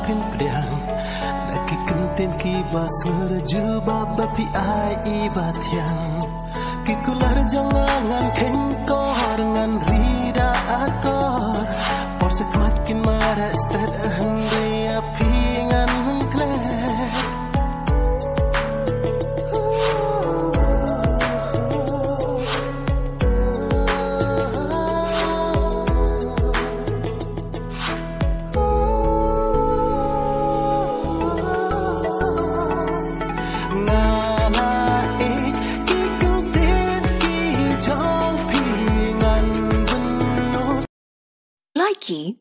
Pin pedang laki kentin ki basur juba bapi ai ibat yang ki kular jangan kengkor ngan rida akor por sekmatkin mara stad hendia pingan kle Likee.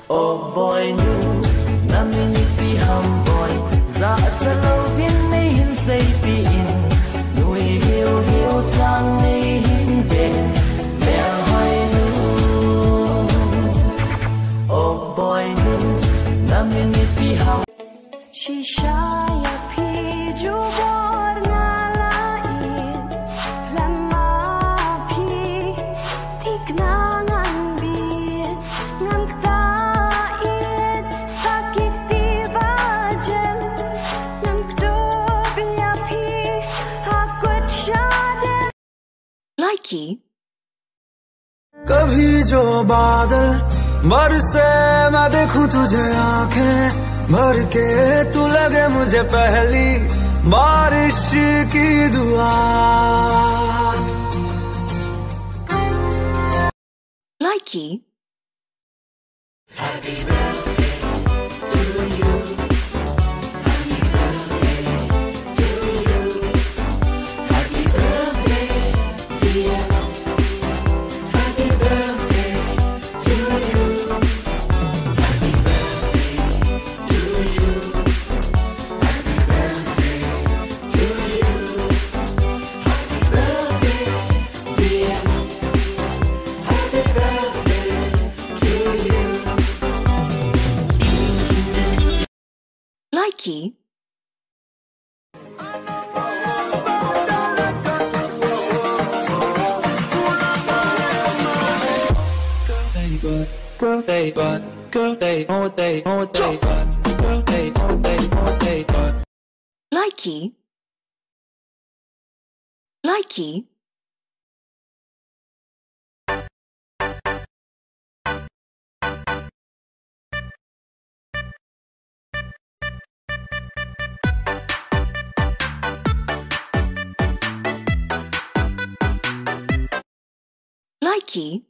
Oh boy nu namin pi ham boy za cha lo vin nei hin sei pi in nui hiu hiu chang nei hin ben mer hai nu oh boy nu namin pi ham shisha ya pi ju bor na la in lama pi tik na ngan bi ngan kta in takik ti ba jen ngan kto bi ya pi ha kut shade Likee. कभी जो बादल बरसे मैं देखूं तुझे आंखें भर के तू लगे मुझे पहली बारिश की दुआ Likee. Likee. Girl, they but girl, they all day, all day, but girl, they all day, all day, but Likee. Likee. Likee.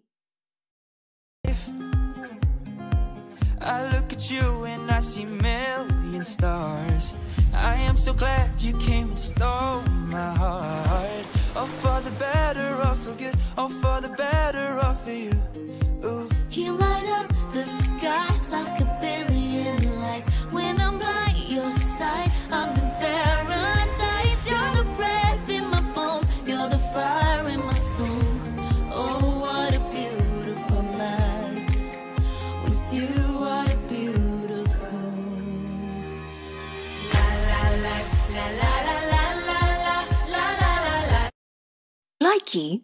I look at you and I see million stars. I am so glad you came and stole my heart. Oh, for the better or for good, oh, for the better or for you. Ooh. You light up the sky like a billion lights. When I'm by your side, I'm in paradise. You're the breath in my bones, you're the fire in my soul. Oh, what a beautiful life. With you, what a beautiful. La la la la la la la la la la la la. Likee.